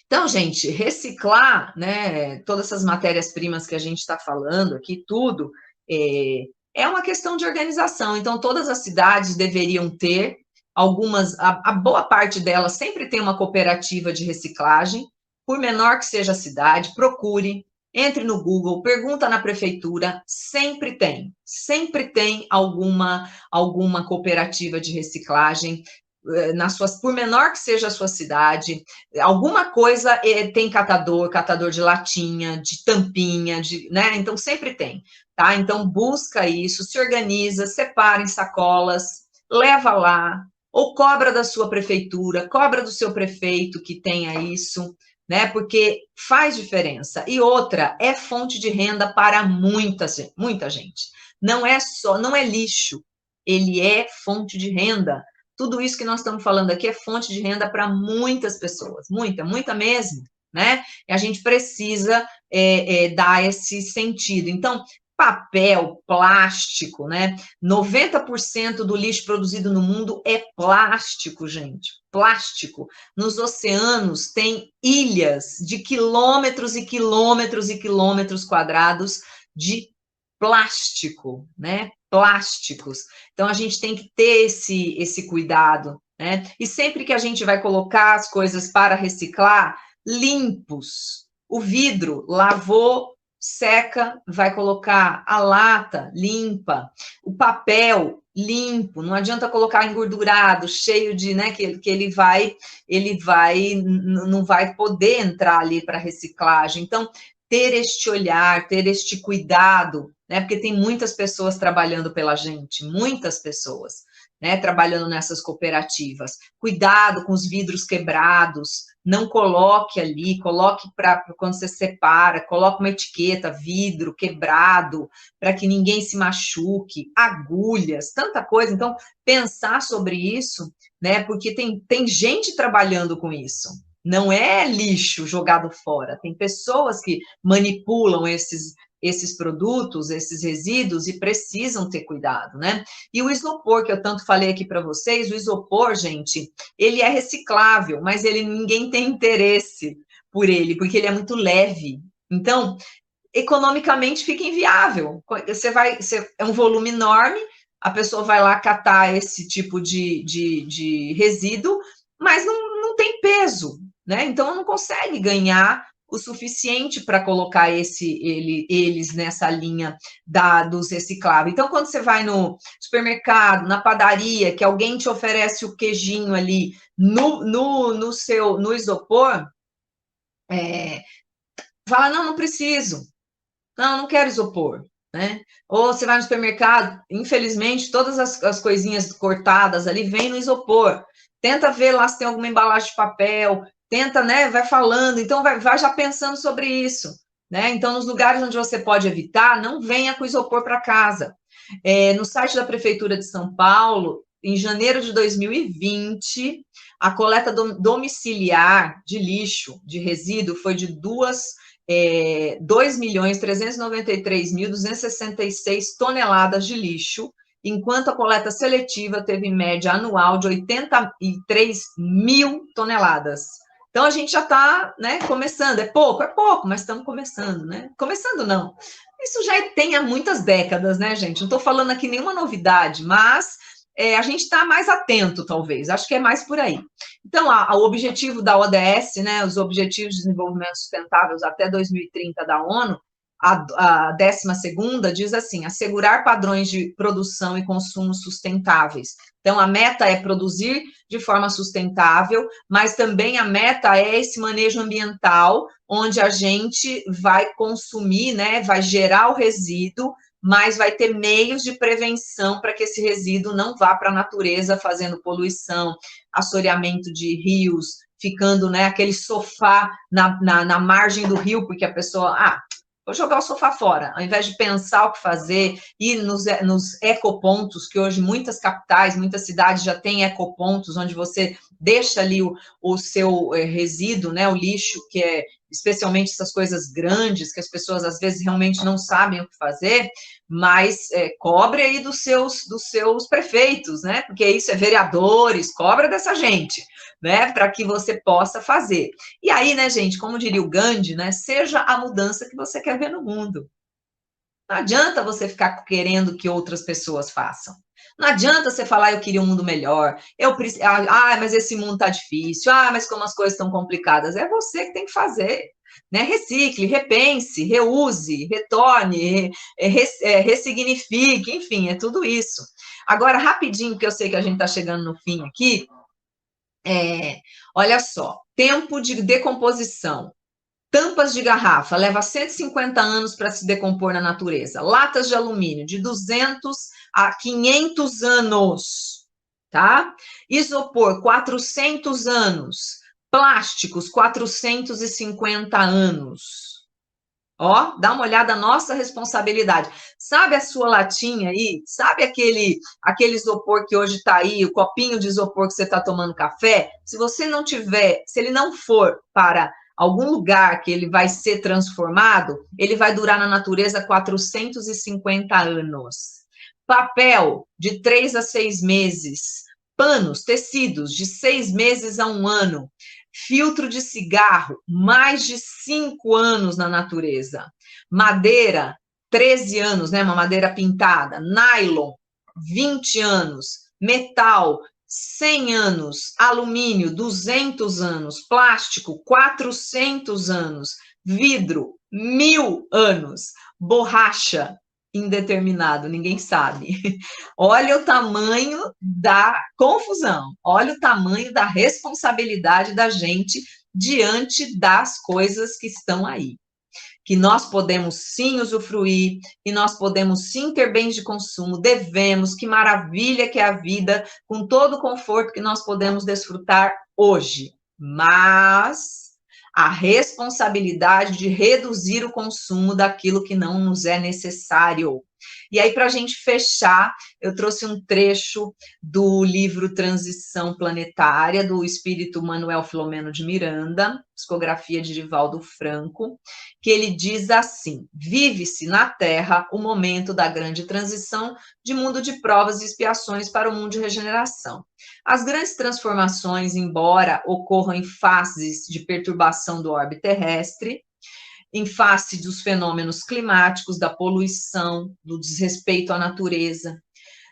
Então, gente, reciclar, né, todas essas matérias-primas que a gente está falando aqui, tudo, é uma questão de organização. Então, todas as cidades deveriam ter a boa parte delas sempre tem uma cooperativa de reciclagem, por menor que seja a cidade, procure, entre no Google, pergunta na prefeitura, sempre tem alguma cooperativa de reciclagem, por menor que seja a sua cidade, alguma coisa tem catador de latinha, de tampinha, né? Então sempre tem, tá? Então busca isso, se organiza, separa em sacolas, leva lá, ou cobra da sua prefeitura, cobra do seu prefeito que tenha isso, né? Porque faz diferença. E outra, é fonte de renda para muita gente. Não é lixo, ele é fonte de renda. Tudo isso que nós estamos falando aqui é fonte de renda para muitas pessoas, muita mesmo, né? E a gente precisa dar esse sentido. Então, papel, plástico, né? 90% do lixo produzido no mundo é plástico, gente. Plástico. Nos oceanos tem ilhas de quilômetros e quilômetros e quilômetros quadrados de plástico, né? Plásticos. Então, a gente tem que ter esse cuidado, né? E sempre que a gente vai colocar as coisas para reciclar, limpos. O vidro, lavou, seca, vai colocar a lata limpa, o papel limpo, não adianta colocar engordurado, cheio de, né, que não vai poder entrar ali para reciclagem. Então, ter este olhar, ter este cuidado, né, porque tem muitas pessoas trabalhando pela gente, muitas pessoas, né, trabalhando nessas cooperativas. Cuidado com os vidros quebrados, não coloque ali, coloque para quando você separa, coloque uma etiqueta, vidro quebrado, para que ninguém se machuque, agulhas, tanta coisa. Então, pensar sobre isso, né, porque tem gente trabalhando com isso. Não é lixo jogado fora, tem pessoas que manipulam esses produtos, esses resíduos, e precisam ter cuidado, né? E o isopor, que eu tanto falei aqui para vocês, o isopor, gente, ele é reciclável, mas ninguém tem interesse por ele, porque ele é muito leve. Então, economicamente fica inviável. É um volume enorme, a pessoa vai lá catar esse tipo de resíduo, mas não tem peso, né? Então, não consegue ganhar o suficiente para colocar eles nessa linha dos recicláveis. Então, quando você vai no supermercado, na padaria, que alguém te oferece o queijinho ali no isopor, fala, não preciso. Não quero isopor, né? Ou você vai no supermercado, infelizmente, todas as coisinhas cortadas ali vêm no isopor. Tenta ver lá se tem alguma embalagem de papel, tenta, né? Vai falando, então vai já pensando sobre isso, né? Então, nos lugares onde você pode evitar, não venha com isopor para casa. No site da Prefeitura de São Paulo, em janeiro de 2020, a coleta domiciliar de lixo, de resíduo, foi de 2.393.266 toneladas de lixo, enquanto a coleta seletiva teve média anual de 83 mil toneladas. Então, a gente já está, né, começando. É pouco, mas estamos começando, né? Começando não. Isso já tem há muitas décadas, né, gente? Não estou falando aqui nenhuma novidade, mas a gente está mais atento, talvez. Acho que é mais por aí. Então, o objetivo da ODS, né, os Objetivos de Desenvolvimento Sustentáveis até 2030 da ONU, a 12ª diz assim, assegurar padrões de produção e consumo sustentáveis. Então, a meta é produzir de forma sustentável, mas também a meta é esse manejo ambiental, onde a gente vai consumir, né, vai gerar o resíduo, mas vai ter meios de prevenção para que esse resíduo não vá para a natureza, fazendo poluição, assoreamento de rios, ficando, né, aquele sofá na margem do rio, porque a pessoa, vou jogar o sofá fora, ao invés de pensar o que fazer, ir nos ecopontos, que hoje muitas capitais, muitas cidades já têm ecopontos, onde você deixa ali o seu resíduo, né, o lixo, que é especialmente essas coisas grandes, que as pessoas às vezes realmente não sabem o que fazer, mas cobre aí dos seus prefeitos, né, porque isso é vereadores, cobra dessa gente, né, para que você possa fazer. E aí, né, gente, como diria o Gandhi, né, seja a mudança que você quer ver no mundo. Não adianta você ficar querendo que outras pessoas façam. Não adianta você falar, eu queria um mundo melhor, mas esse mundo tá difícil, mas como as coisas estão complicadas. É você que tem que fazer, né? Recicle, repense, reuse, retorne, ressignifique, enfim, é tudo isso. Agora, rapidinho, porque eu sei que a gente está chegando no fim aqui, olha só, tempo de decomposição. Tampas de garrafa leva 150 anos para se decompor na natureza. Latas de alumínio de 200 a 500 anos, tá? Isopor 400 anos. Plásticos 450 anos. Ó, dá uma olhada na nossa responsabilidade. Sabe a sua latinha aí? Sabe aquele isopor que hoje está aí, o copinho de isopor que você está tomando café? Se você não tiver, se ele não for para algum lugar que ele vai ser transformado, ele vai durar na natureza 450 anos. Papel, de 3 a 6 meses. Panos, tecidos, de 6 meses a 1 ano. Filtro de cigarro, mais de 5 anos na natureza. Madeira, 13 anos, né? Uma madeira pintada. Nylon, 20 anos. Metal, 100 anos. Alumínio, 200 anos. Plástico, 400 anos. Vidro, 1000 anos. Borracha, indeterminado, ninguém sabe. Olha o tamanho da confusão, olha o tamanho da responsabilidade da gente diante das coisas que estão aí. Que nós podemos sim usufruir, que nós podemos sim ter bens de consumo, devemos, que maravilha que é a vida, com todo o conforto que nós podemos desfrutar hoje. Mas a responsabilidade de reduzir o consumo daquilo que não nos é necessário. E aí, para a gente fechar, eu trouxe um trecho do livro Transição Planetária, do espírito Manuel Filomeno de Miranda, psicografia de Divaldo Franco, que ele diz assim: vive-se na Terra o momento da grande transição de mundo de provas e expiações para o mundo de regeneração. As grandes transformações, embora ocorram em fases de perturbação do orbe terrestre, em face dos fenômenos climáticos, da poluição, do desrespeito à natureza,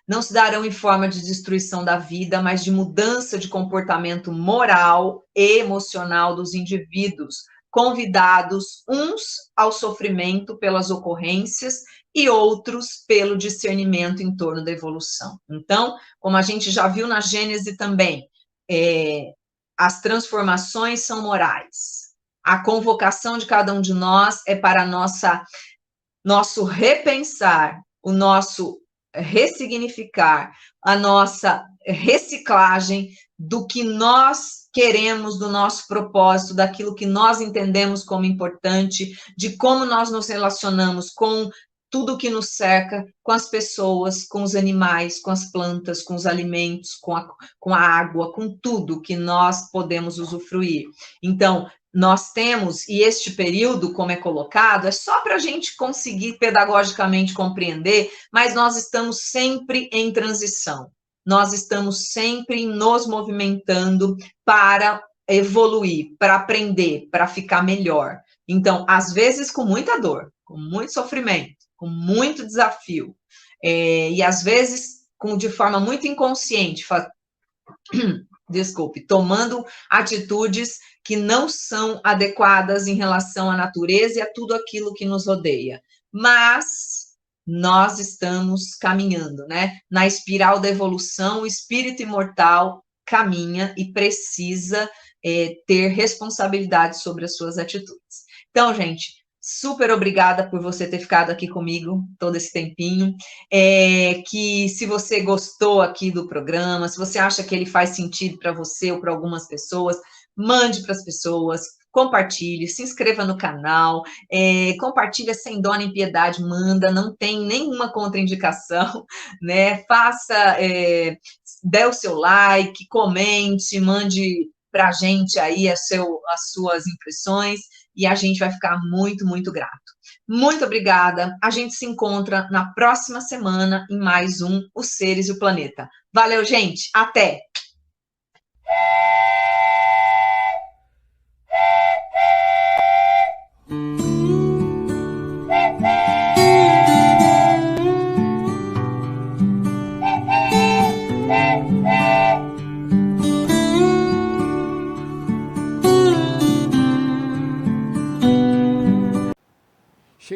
não se darão em forma de destruição da vida, mas de mudança de comportamento moral e emocional dos indivíduos, convidados uns ao sofrimento pelas ocorrências e outros pelo discernimento em torno da evolução. Então, como a gente já viu na Gênese também, as transformações são morais. A convocação de cada um de nós é para nosso repensar, o nosso ressignificar, a nossa reciclagem do que nós queremos, do nosso propósito, daquilo que nós entendemos como importante, de como nós nos relacionamos com tudo que nos cerca, com as pessoas, com os animais, com as plantas, com os alimentos, com a água, com tudo que nós podemos usufruir. Então, nós temos, e este período, como é colocado, é só para a gente conseguir pedagogicamente compreender, mas nós estamos sempre em transição, nós estamos sempre nos movimentando para evoluir, para aprender, para ficar melhor. Então, às vezes com muita dor, com muito sofrimento, com muito desafio, e às vezes de forma muito inconsciente, tomando atitudes que não são adequadas em relação à natureza e a tudo aquilo que nos rodeia. Mas nós estamos caminhando, né? Na espiral da evolução, o espírito imortal caminha e precisa ter responsabilidade sobre as suas atitudes. Então, gente, super obrigada por você ter ficado aqui comigo todo esse tempinho. Que se você gostou aqui do programa, se você acha que ele faz sentido para você ou para algumas pessoas, mande para as pessoas, compartilhe, se inscreva no canal, compartilha sem dó nem piedade, manda, não tem nenhuma contraindicação, né? Faça, dê o seu like, comente, mande para a gente aí as suas impressões, e a gente vai ficar muito, muito grato. Muito obrigada. A gente se encontra na próxima semana em mais um Os Seres e o Planeta. Valeu, gente. Até!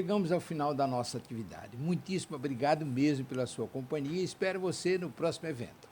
chegamos ao final da nossa atividade. Muitíssimo obrigado mesmo pela sua companhia e espero você no próximo evento.